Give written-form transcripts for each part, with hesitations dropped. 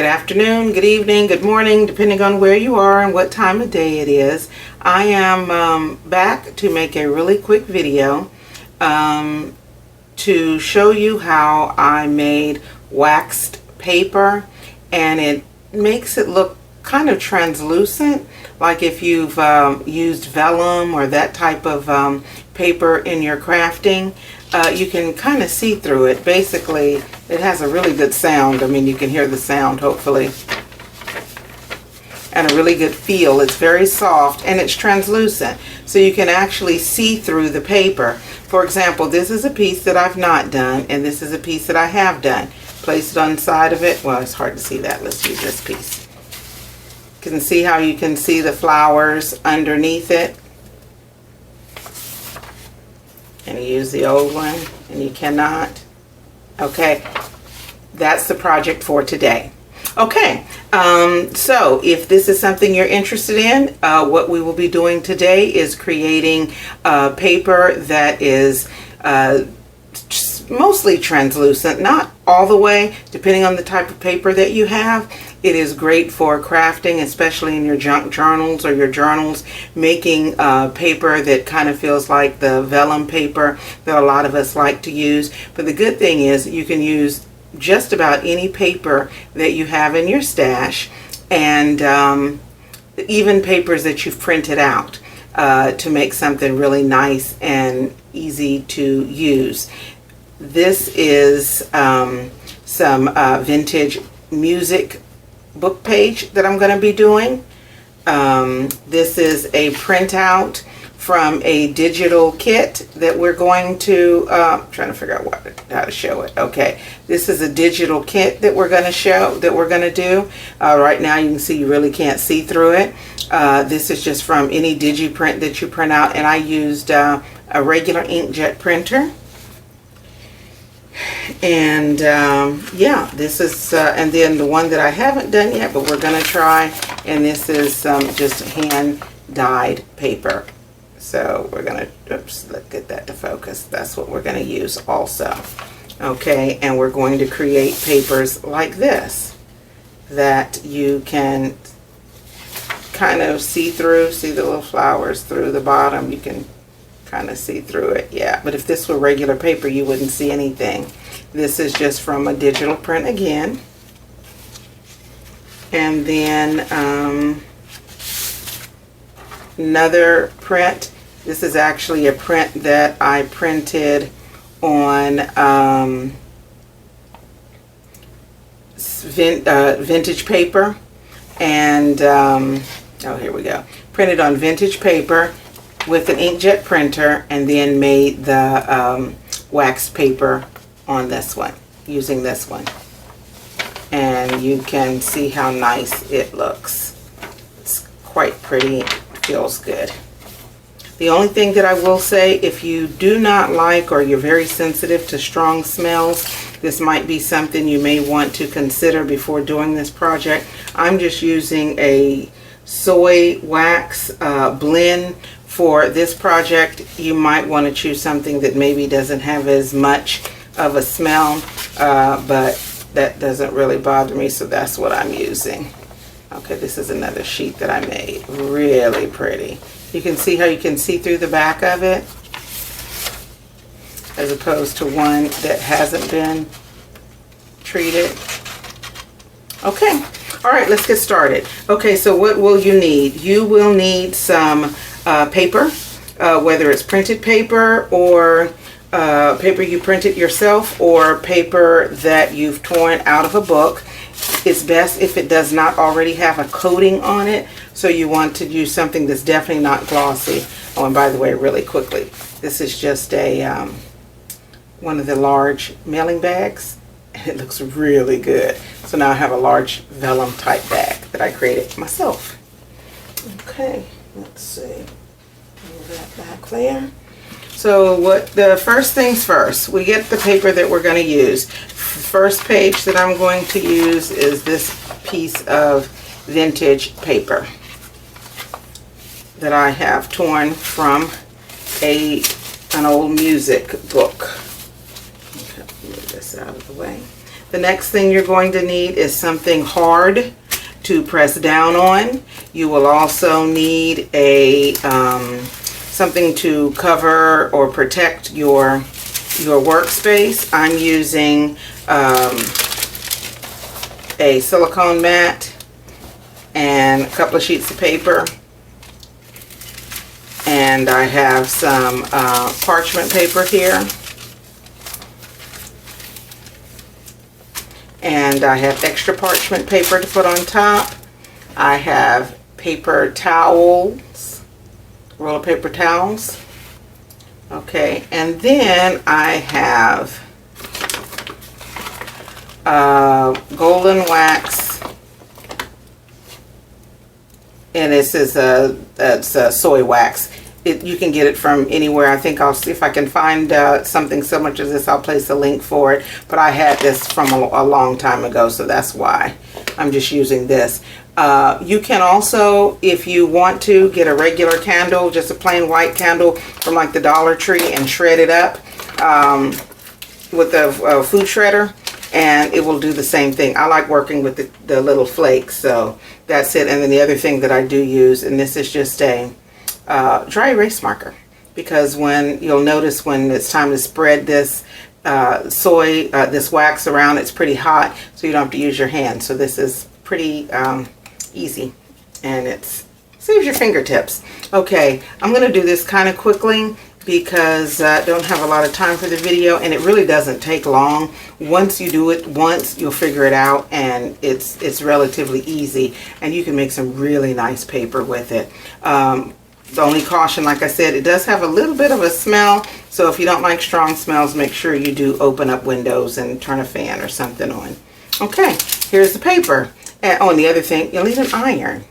Good afternoon, good evening, good morning, depending on where you are and what time of day it is. I am back to make a really quick video to show you how I made waxed paper, and it makes it look kind of translucent, like if you've used vellum or that type of paper in your crafting. You can kind of see through it. Basically, it has a really good sound. I mean, you can hear the sound, hopefully. And a really good feel. It's very soft and it's translucent. So you can actually see through the paper. For example, this is a piece that I've not done, and this is a piece that I have done. Place it on the side of it. Well, it's hard to see that. Let's use this piece. You can see how you can see the flowers underneath it. And you use the old one and you cannot. Okay, that's the project for today. Okay, so if this is something you're interested in, what we will be doing today is creating paper that is mostly translucent, not all the way, depending on the type of paper that you have. It is great for crafting, especially in your junk journals or your journals, making paper that kind of feels like the vellum paper that a lot of us like to use. But the good thing is you can use just about any paper that you have in your stash, and even papers that you've printed out to make something really nice and easy to use. This is some vintage music book page that I'm going to be doing. This is a printout from a digital kit that we're going to trying to figure out how to show it. Okay, this is a digital kit that we're going to show, that we're going to do. Right now you can see you really can't see through it. This is just from any DigiPrint that you print out, and I used a regular inkjet printer. And yeah, this is and then the one that I haven't done yet, but we're going to try, and this is just hand dyed paper. So we're going to, oops, let's get that to focus. That's what we're going to use also. Okay, and we're going to create papers like this that you can kind of see through. See the little flowers through the bottom? You can kind of see through it. Yeah, but if this were regular paper, you wouldn't see anything. This is just from a digital print again. And then another print. This is actually a print that I printed on vintage paper. And oh, here we go. Printed on vintage paper with an inkjet printer, and then made the wax paper on this one, using this one. And you can see how nice it looks. It's quite pretty, feels good. The only thing that I will say, if you do not like, or you're very sensitive to strong smells, this might be something you may want to consider before doing this project. I'm just using a soy wax blend for this project. You might want to choose something that maybe doesn't have as much of a smell, but that doesn't really bother me, so that's what I'm using. Okay, this is another sheet that I made. Really pretty. You can see how you can see through the back of it, as opposed to one that hasn't been treated. Okay, all right, let's get started. Okay, so what will you need? You will need some paper, whether it's printed paper or paper you printed yourself, or paper that you've torn out of a book. It's best if it does not already have a coating on it, so you want to use something that's definitely not glossy. Oh, and by the way, really quickly, this is just a one of the large mailing bags, and it looks really good. So now I have a large vellum type bag that I created myself. Okay, let's see. Move that back there. So the first things first, we get the paper that we're going to use. First page that I'm going to use is this piece of vintage paper that I have torn from an old music book. Okay, move this out of the way. The next thing you're going to need is something hard to press down on. You will also need a something to cover or protect your workspace. I'm using a silicone mat and a couple of sheets of paper, and I have some parchment paper here, and I have extra parchment paper to put on top. I have paper towels, roll of paper towels. Okay, and then I have golden wax, and this is that's soy wax. You can get it from anywhere. I think I'll see if I can find something so much as this. I'll place a link for it, but I had this from a long time ago, so that's why I'm just using this. You can also, if you want to, get a regular candle, just a plain white candle from like the Dollar Tree, and shred it up with a food shredder, and it will do the same thing. I like working with the little flakes, so that's it. And then the other thing that I do use, and this is just a dry erase marker, because when you'll notice when it's time to spread this this wax around, it's pretty hot, so you don't have to use your hand. So this is pretty easy, and it saves your fingertips. Okay, I'm going to do this kind of quickly because I don't have a lot of time for the video, and it really doesn't take long. Once you do it once, you'll figure it out, and it's relatively easy, and you can make some really nice paper with it. The only caution, like I said, it does have a little bit of a smell, so if you don't like strong smells, make sure you do open up windows and turn a fan or something on. Okay, here's the paper. And, oh, and the other thing, you'll need an iron.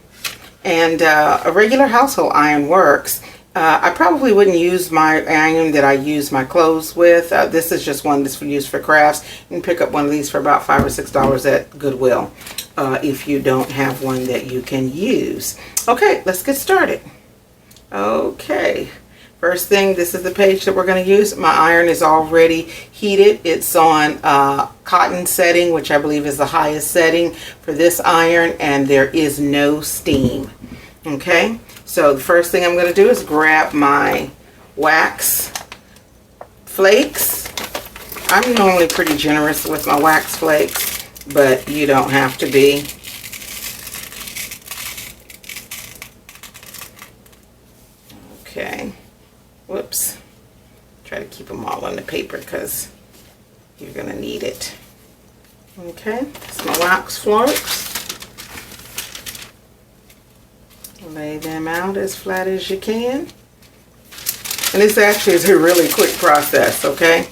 And a regular household iron works. I probably wouldn't use my iron that I use my clothes with. This is just one that's used for crafts. You can pick up one of these for about $5 or $6 at Goodwill if you don't have one that you can use. Okay, let's get started. Okay, first thing, this is the page that we're going to use. My iron is already heated. It's on cotton setting, which I believe is the highest setting for this iron, and there is no steam. Okay, so the first thing I'm going to do is grab my wax flakes. I'm normally pretty generous with my wax flakes, but you don't have to be. Okay, whoops, try to keep them all on the paper because you're going to need it. Okay, that's my wax flakes. Lay them out as flat as you can. And this actually is a really quick process, okay?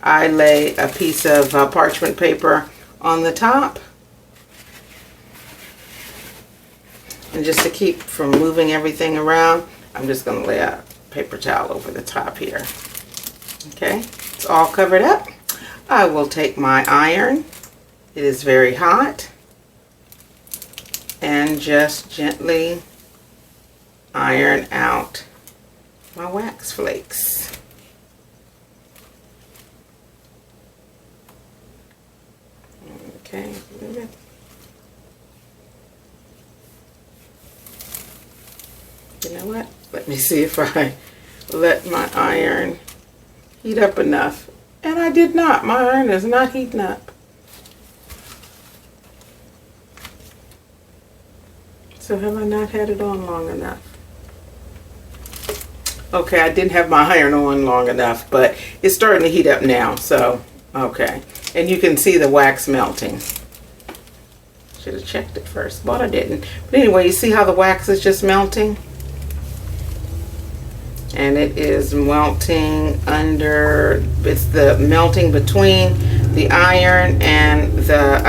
I lay a piece of parchment paper on the top. And just to keep from moving everything around, I'm just going to lay a paper towel over the top here. Okay, it's all covered up. I will take my iron. It is very hot. And just gently iron out my wax flakes. Okay, move it. You know what? Let me see if I let my iron heat up enough. And I did not. My iron is not heating up. So have I not had it on long enough? Okay, I didn't have my iron on long enough, but it's starting to heat up now. So, okay. And you can see the wax melting. Should have checked it first, but I didn't. But anyway, you see how the wax is just melting? And it is melting under, it's the melting between the iron and the,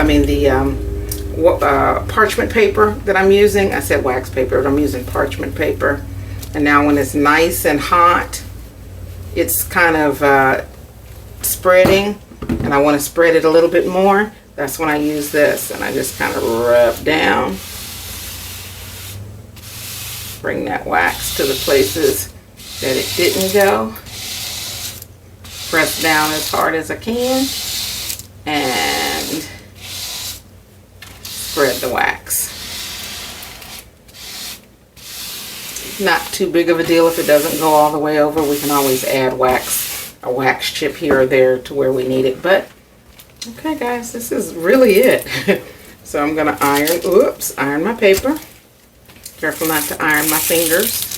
parchment paper that I'm using. I said wax paper, but I'm using parchment paper. And now when it's nice and hot, it's kind of spreading, and I want to spread it a little bit more. That's when I use this, and I just kind of rub down. Bring that wax to the places that it didn't go. Press down as hard as I can, and spread the wax. Not too big of a deal if it doesn't go all the way over. We can always add wax, a wax chip here or there to where we need it. But okay guys, this is really it. So I'm gonna iron my paper. Careful not to iron my fingers.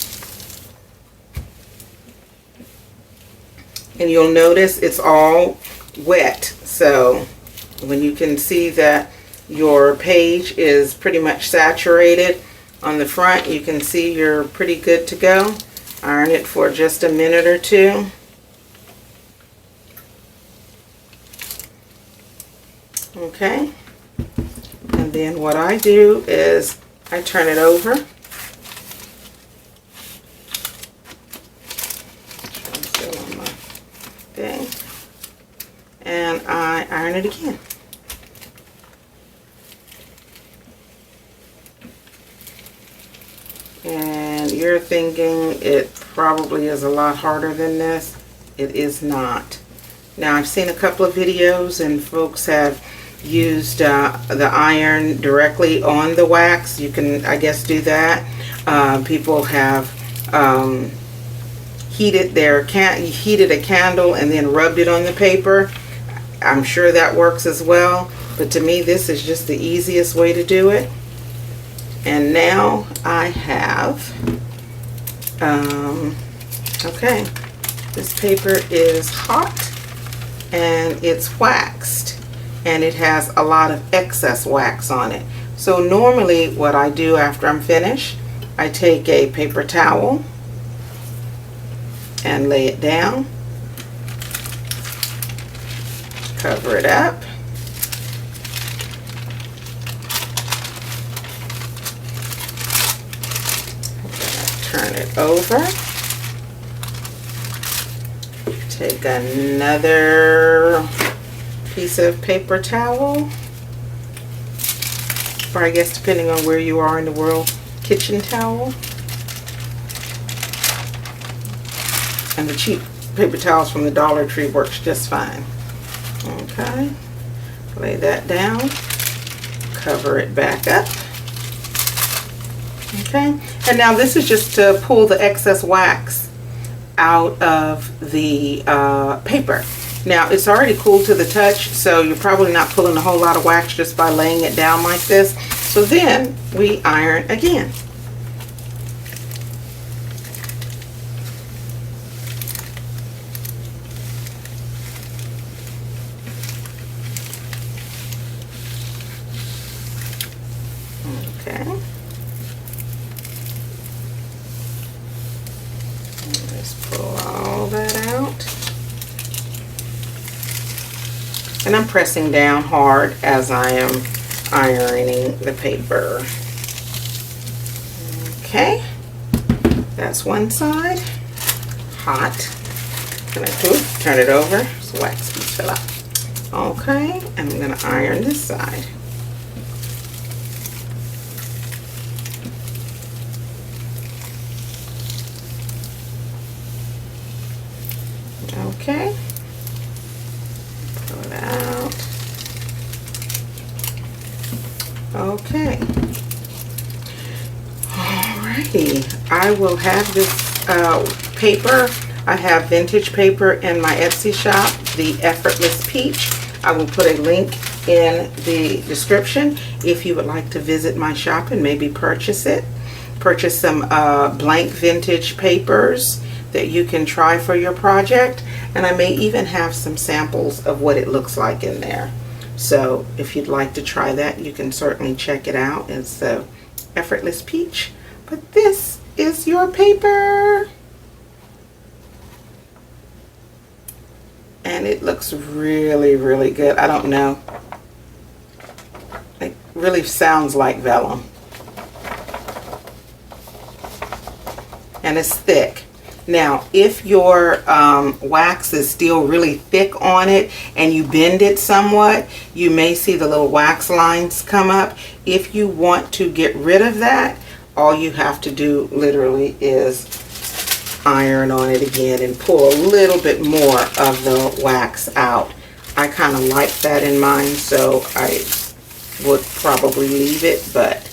And you'll notice it's all wet. So when you can see that your page is pretty much saturated on the front, you can see you're pretty good to go. Iron it for just a minute or two. Okay. And then what I do is I turn it over. Thing, and I iron it again. And you're thinking it probably is a lot harder than this. It is not. Now I've seen a couple of videos and folks have used the iron directly on the wax. You can, I guess, do that. People have heated a candle and then rubbed it on the paper. I'm sure that works as well, but to me this is just the easiest way to do it. And now I have okay, this paper is hot and it's waxed and it has a lot of excess wax on it. So normally what I do after I'm finished, I take a paper towel and lay it down, cover it up, turn it over, take another piece of paper towel, or I guess depending on where you are in the world, kitchen towel. And the cheap paper towels from the Dollar Tree works just fine. Okay, lay that down, cover it back up. Okay, and now this is just to pull the excess wax out of the paper. Now it's already cooled to the touch, so you're probably not pulling a whole lot of wax just by laying it down like this. So then we iron again. Okay. Just pull all that out. And I'm pressing down hard as I am ironing the paper. Okay. That's one side. Hot. And I turn it over so wax can fill up. Okay. And I'm going to iron this side. Okay, pull it out. Okay, alrighty. I will have this paper. I have vintage paper in my Etsy shop, the Effortless Peach. I will put a link in the description if you would like to visit my shop and maybe purchase it. Purchase some blank vintage papers that you can try for your project, and I may even have some samples of what it looks like in there. So if you'd like to try that, you can certainly check it out. It's the Effortless Peach. But this is your paper, and it looks really, really good. I don't know, it really sounds like vellum, and it's thick. Now, if your wax is still really thick on it and you bend it somewhat, you may see the little wax lines come up. If you want to get rid of that, all you have to do literally is iron on it again and pull a little bit more of the wax out. I kind of like that in mine, so I would probably leave it, but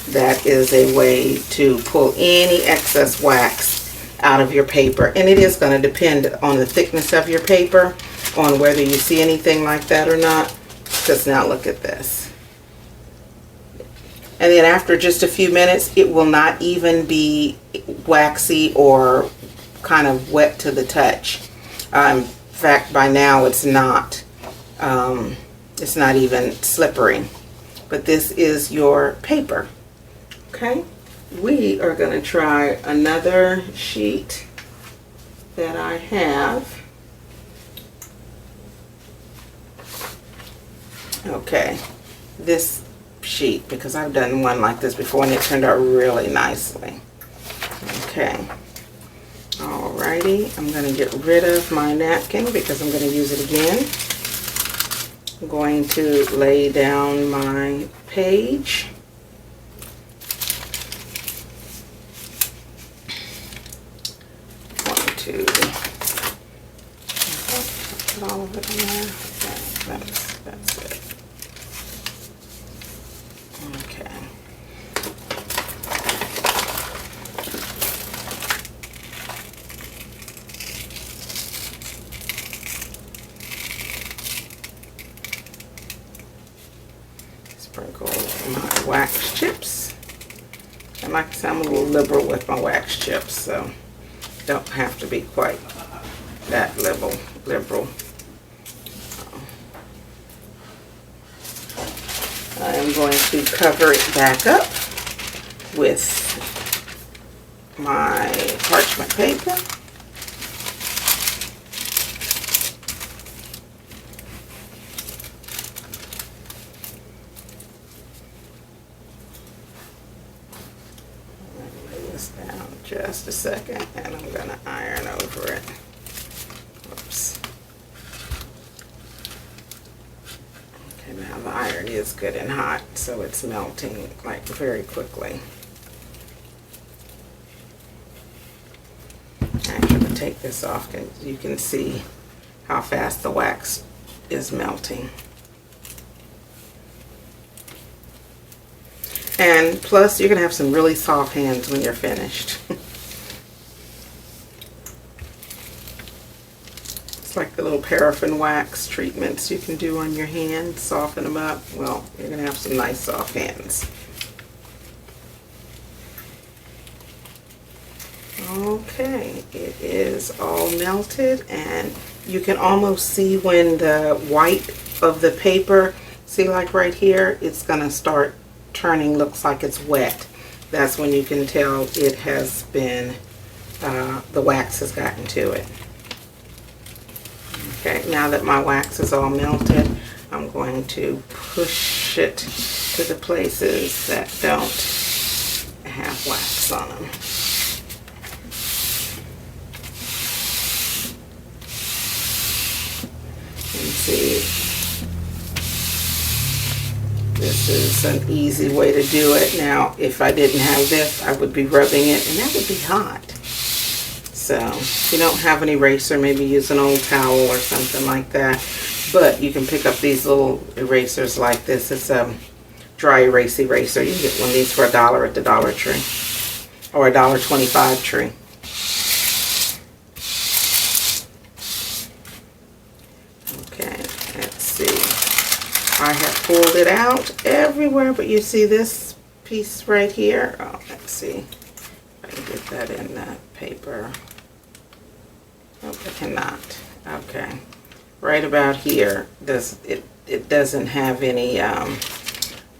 that is a way to pull any excess wax out of your paper. And it is going to depend on the thickness of your paper on whether you see anything like that or not. Because now look at this. And then after just a few minutes, it will not even be waxy or kind of wet to the touch. In fact, by now it's not even slippery. But this is your paper. Okay, we are going to try another sheet that I have. Okay, this sheet, because I've done one like this before and it turned out really nicely. Okay, alrighty, I'm going to get rid of my napkin because I'm going to use it again. I'm going to lay down my page. Put all of it in there. Okay, that's it. Okay. Sprinkle my wax chips. And like I said, I'm a little liberal with my wax chips, so don't have to be quite that liberal. I am going to cover it back up with my parchment paper. Lay this down just a second and I'm going to iron over it. Oops. Now the iron is good and hot, so it's melting like very quickly. I'm going to take this off and you can see how fast the wax is melting. And plus you're going to have some really soft hands when you're finished. It's like the little paraffin wax treatments you can do on your hands, soften them up. Well, you're going to have some nice soft hands. Okay, it is all melted and you can almost see when the white of the paper, see like right here, it's going to start turning, looks like it's wet. That's when you can tell it has been, the wax has gotten to it. Okay, now that my wax is all melted, I'm going to push it to the places that don't have wax on them. And see, this is an easy way to do it. Now, if I didn't have this, I would be rubbing it, and that would be hot. So if you don't have an eraser, maybe use an old towel or something like that. But you can pick up these little erasers like this. It's a dry erase eraser. You can get one of these for $1 at the Dollar Tree or $1.25 tree. Okay, let's see. I have pulled it out everywhere, but you see this piece right here? Oh, let's see if I can get that in that paper. Nope, I cannot. Okay, right about here. It doesn't have any.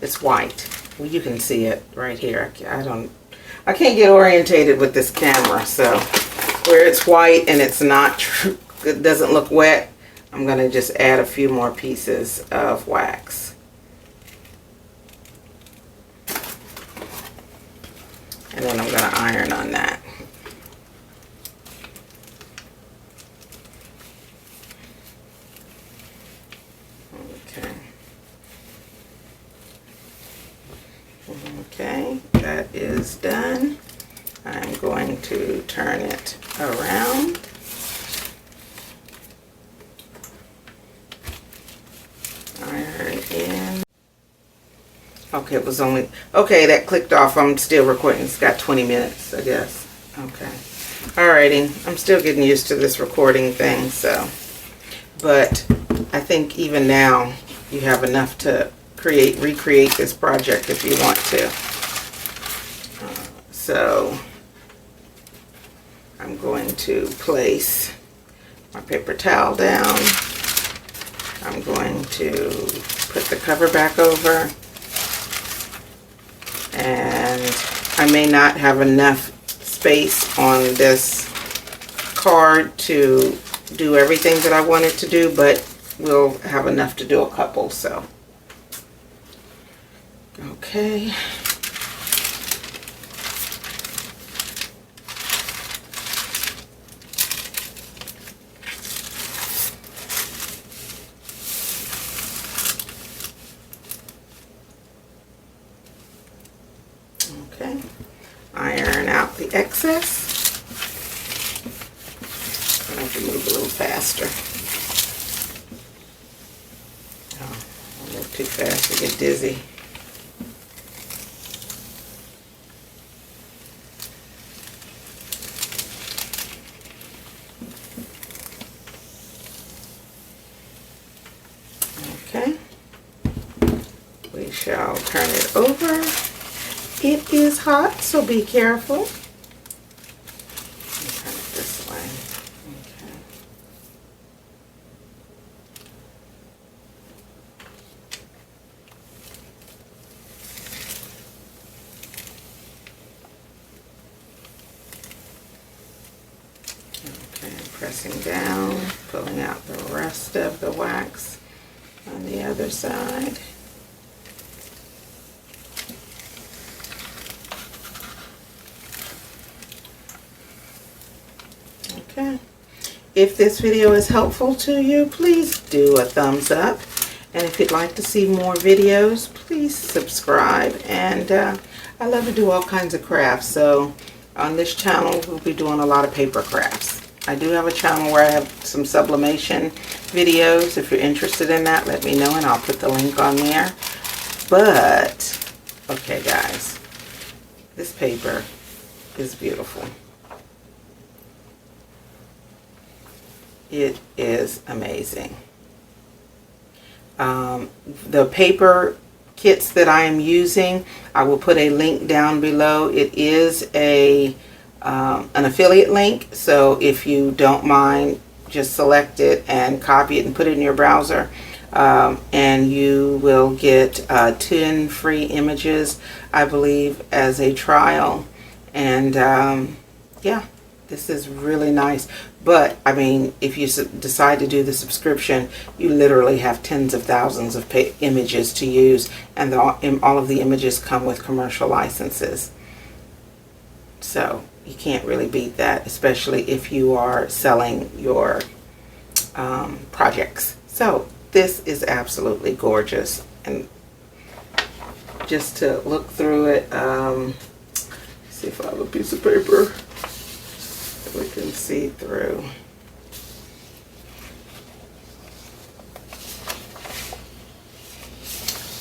It's white. Well, you can see it right here. I can't get orientated with this camera. So where it's white and it's not, it doesn't look wet. I'm gonna just add a few more pieces of wax. And then I'm gonna iron on that. Okay, that is done. I'm going to turn it around. Iron in. Okay, it was only, okay, that clicked off. I'm still recording. It's got 20 minutes, I guess. Okay. Alrighty. I'm still getting used to this recording thing, so. But I think even now you have enough to recreate this project if you want to. So I'm going to place my paper towel down. I'm going to put the cover back over. And I may not have enough space on this card to do everything that I wanted to do, but we'll have enough to do a couple, so. Okay. Okay. Iron out the excess. I have to move a little faster. Oh, I move too fast, I get dizzy. Okay. We shall turn it over. It is hot, so be careful. Turn it this way. Okay, pressing down, pulling out the rest of the wax on the other side. Okay. If this video is helpful to you, please do a thumbs up. And if you'd like to see more videos, please subscribe. And I love to do all kinds of crafts. So on this channel, we'll be doing a lot of paper crafts. I do have a channel where I have some sublimation videos. If you're interested in that, let me know and I'll put the link on there. But, okay guys, this paper is beautiful. It is amazing. The paper kits that I am using, I will put a link down below. It is an affiliate link, so if you don't mind, just select it and copy it and put it in your browser, and you will get 10 free images, I believe, as a trial. And yeah, this is really nice. But I mean, if you decide to do the subscription, you literally have tens of thousands of images to use, and all of the images come with commercial licenses. So you can't really beat that, especially if you are selling your projects. So this is absolutely gorgeous. And just to look through it, see if I have a piece of paper we can see through.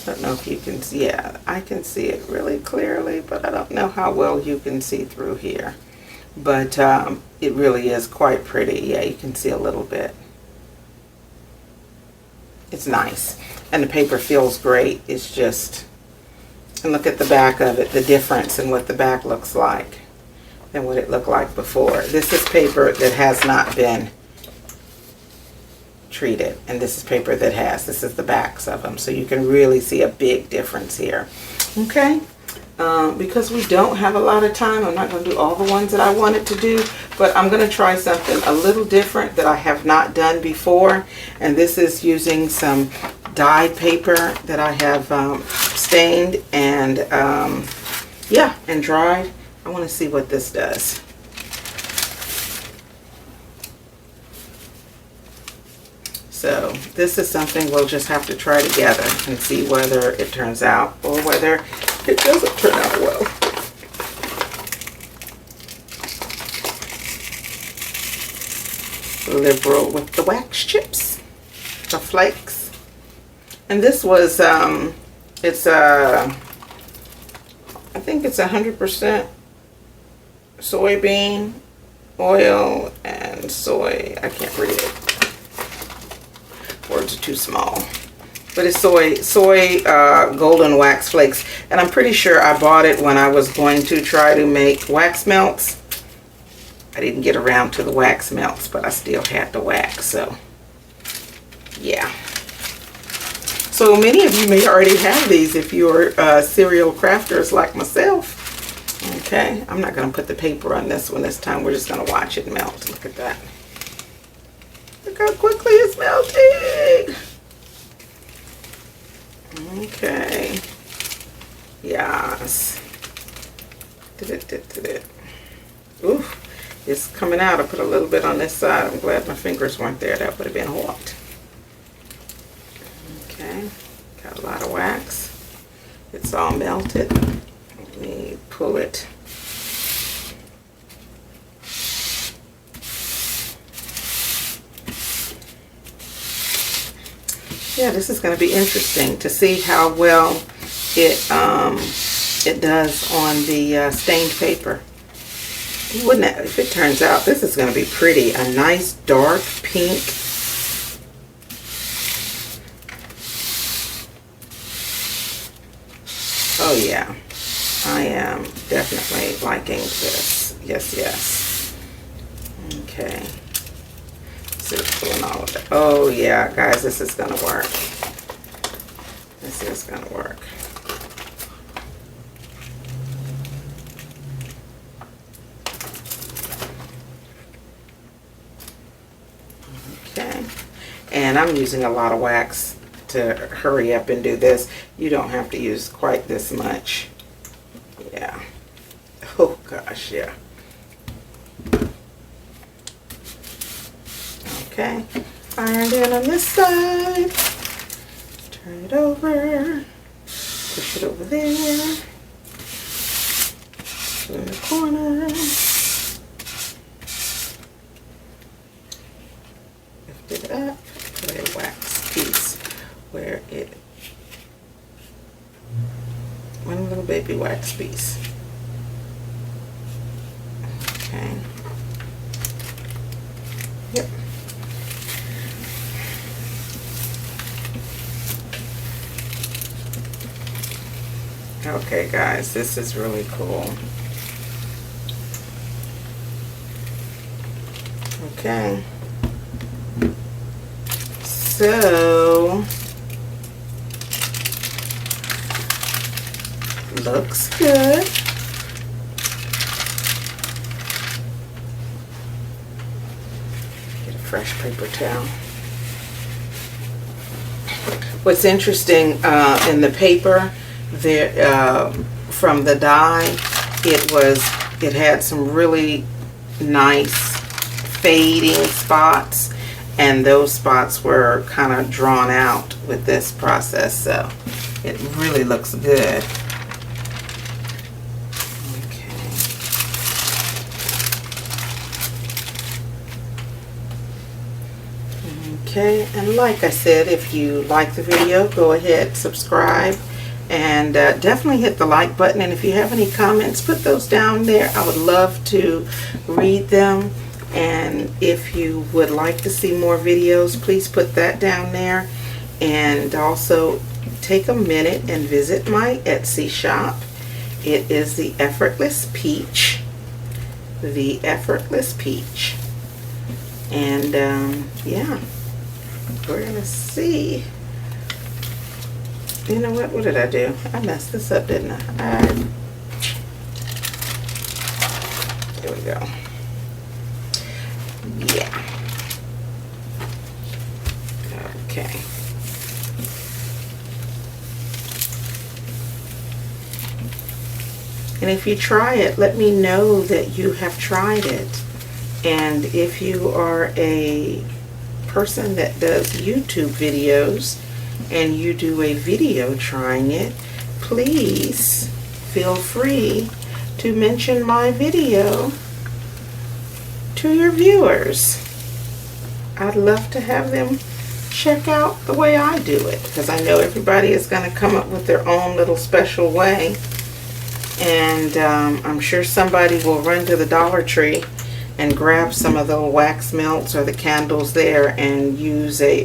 I don't know if you can see. Yeah, I can see it really clearly, but I don't know how well you can see through here. But it really is quite pretty. Yeah, you can see a little bit. It's nice, and the paper feels great. It's just, and look at the back of it, the difference in what the back looks like than what it looked like before. This is paper that has not been treated, and this is paper that has. This is the backs of them, so you can really see a big difference here. Okay, because we don't have a lot of time, I'm not going to do all the ones that I wanted to do, but I'm going to try something a little different that I have not done before. And this is using some dyed paper that I have stained and yeah, and dried. I want to see what this does. So this is something we'll just have to try together and see whether it turns out or whether it doesn't turn out well. Liberal with the wax chips, the flakes. And this was It's I think it's 100% soybean oil and soy. I can't read it. Words are too small. But it's soy golden wax flakes. And I'm pretty sure I bought it when I was going to try to make wax melts. I didn't get around to the wax melts, but I still had the wax, so yeah. So many of you may already have these if you're serial crafters like myself. Okay, I'm not going to put the paper on this one this time. We're just going to watch it melt. Look at that. Look how quickly it's melting. Okay. Yes. Ooh, it's coming out. I put a little bit on this side. I'm glad my fingers weren't there. That would have been hot. Okay, got a lot of wax. It's all melted. Let me pull it. Yeah, this is going to be interesting to see how well it does on the stained paper. Wouldn't it, if it turns out this is going to be pretty, a nice dark pink. Oh yeah, I am definitely liking this. Yes, yes. Okay. So pulling all of it. Oh yeah, guys, this is gonna work. This is gonna work. Okay. And I'm using a lot of wax to hurry up and do this. You don't have to use quite this much. Yeah. Oh gosh, yeah. Okay. Ironed in on this side. Turn it over. Push it over there. Put it in the corner. Lift it up. Put a wax piece where it, one little baby wax piece. Okay. Yep. Okay guys, this is really cool. Okay. So looks good. Get a fresh paper towel. What's interesting in the paper, there from the dye, it had some really nice fading spots, and those spots were kind of drawn out with this process, so it really looks good. Okay, and like I said, if you like the video, go ahead, subscribe, and definitely hit the like button. And if you have any comments, put those down there. I would love to read them. And if you would like to see more videos, please put that down there. And also take a minute and visit my Etsy shop. It is the Effortless Peach. The Effortless Peach. And yeah. We're gonna see. You know what? What did I do? I messed this up, didn't I? Here we go. Yeah. Okay. And if you try it, let me know that you have tried it. And if you are a person that does YouTube videos and you do a video trying it, please feel free to mention my video to your viewers. I'd love to have them check out the way I do it, because I know everybody is going to come up with their own little special way. And I'm sure somebody will run to the Dollar Tree and grab some of the wax melts or the candles there and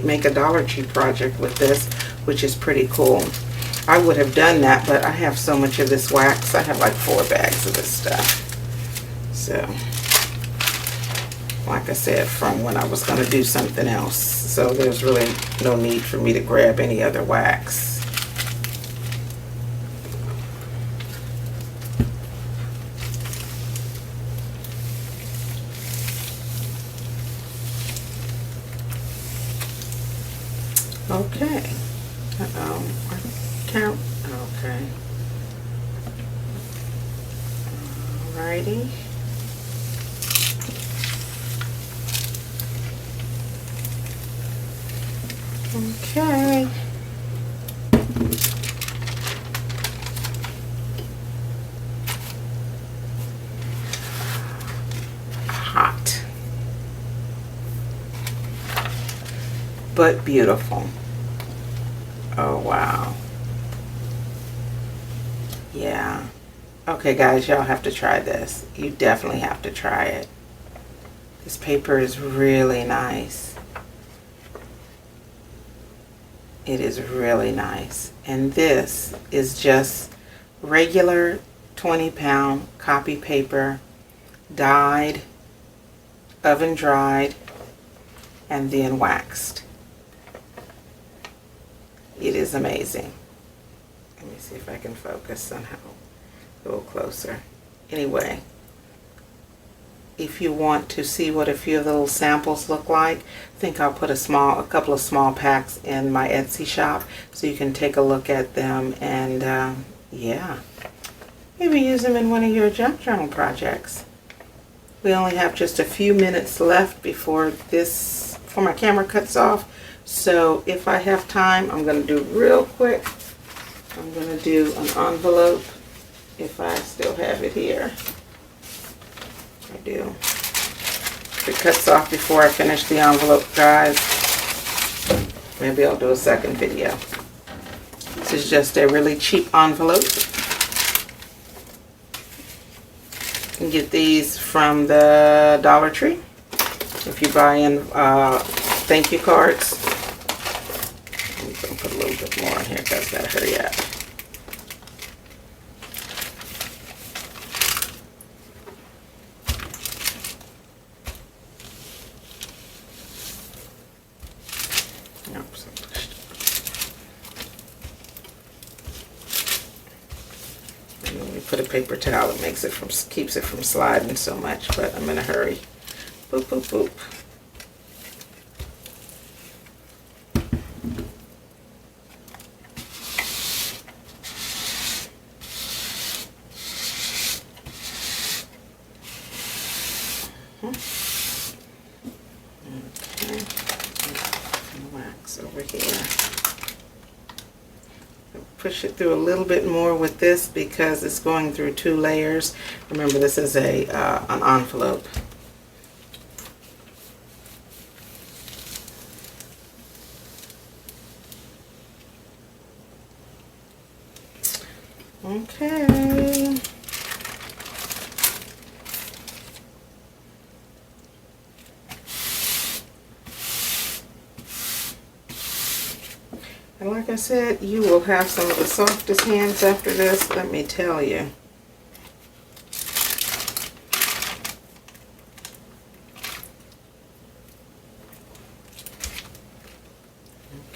make a Dollar Tree project with this, which is pretty cool. I would have done that, but I have so much of this wax. I have like 4 bags of this stuff. So, like I said, from when I was going to do something else. So there's really no need for me to grab any other wax. Okay. Count. Okay. Alrighty. Okay. Hot. But beautiful. Oh, wow. Yeah. Okay, guys, y'all have to try this. You definitely have to try it. This paper is really nice. It is really nice. And this is just regular 20-pound copy paper, dyed, oven dried, and then waxed. It is amazing. Let me see if I can focus somehow a little closer. Anyway, if you want to see what a few of the little samples look like, I think I'll put a couple of small packs in my Etsy shop so you can take a look at them and yeah, maybe use them in one of your junk journal projects. We only have just a few minutes left before my camera cuts off. So if I have time, I'm going to do real quick. I'm going to do an envelope if I still have it here. I do. If it cuts off before I finish the envelope, guys, maybe I'll do a second video. This is just a really cheap envelope. You can get these from the Dollar Tree if you buy in thank you cards. I'm going to put a little bit more in here because I've got to hurry up. Oops, I pushed it. And when we put a paper towel, it keeps it from sliding so much, but I'm in a hurry. Boop, boop, boop. Okay, wax over here. Push it through a little bit more with this because it's going through 2 layers. Remember, this is an envelope. Okay. And like I said, you will have some of the softest hands after this, let me tell you.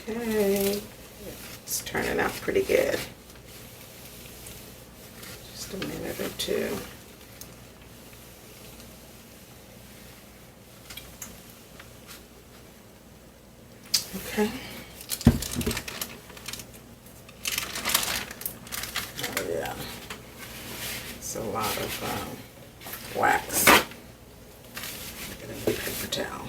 Okay, it's turning out pretty good. Just a minute or two. Okay. Oh yeah, it's a lot of wax. Get a paper towel.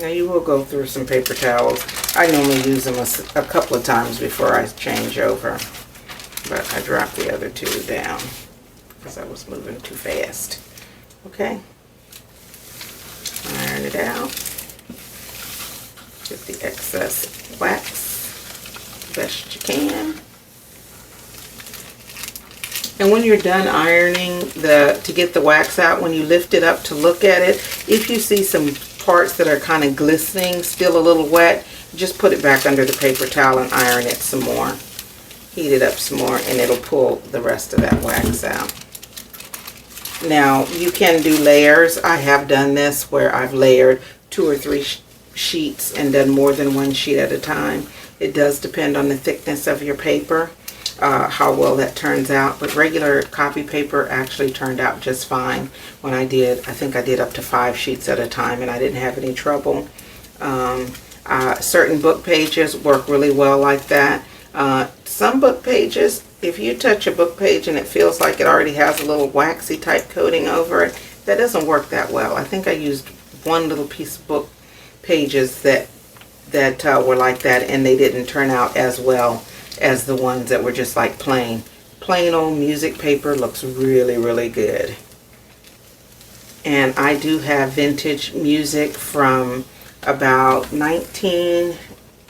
Now you will go through some paper towels. I normally use them a couple of times before I change over. But I dropped the other two down because I was moving too fast. Okay. Iron it out. Get the excess wax best you can. And when you're done ironing to get the wax out, when you lift it up to look at it, if you see some parts that are kind of glistening, still a little wet, just put it back under the paper towel and iron it some more. Heat it up some more and it'll pull the rest of that wax out. Now you can do layers. I have done this where I've layered 2 or 3 sheets and done more than one sheet at a time. It does depend on the thickness of your paper, how well that turns out, but regular copy paper actually turned out just fine when I did. I think I did up to 5 sheets at a time and I didn't have any trouble. Certain book pages work really well like that. Some book pages, if you touch a book page and it feels like it already has a little waxy type coating over it, that doesn't work that well. I think I used one little piece of book pages that were like that, and they didn't turn out as well as the ones that were just like plain old music paper. Looks really, really good. And I do have vintage music from about I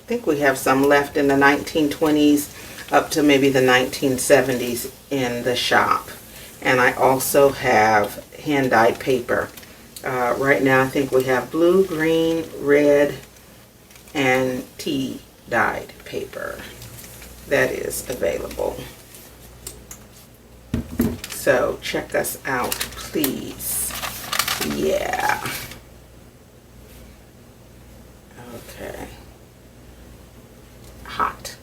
think we have some left in the 1920s up to maybe the 1970s in the shop. And I also have hand-dyed paper. Right now I think we have blue, green, red, and tea-dyed paper that is available. So check us out, please. Yeah. Okay. Hot.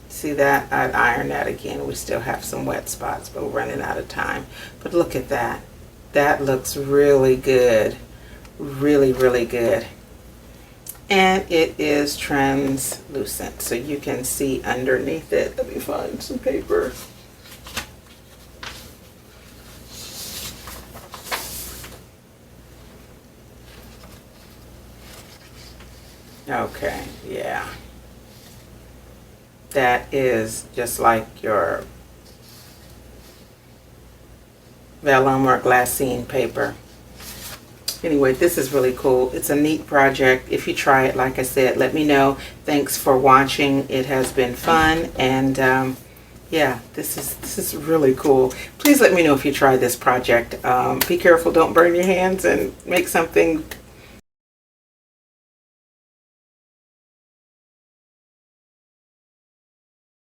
See that? I'd iron that again. We still have some wet spots, but we're running out of time. But look at that. That looks really good. Really, really good. And it is translucent, so you can see underneath it. Let me find some paper. Okay, yeah. That is just like your vellum or glassine paper. Anyway, this is really cool. It's a neat project. If you try it, like I said, let me know. Thanks for watching. It has been fun, and yeah, this is really cool. Please let me know if you try this project. Be careful, don't burn your hands, and make something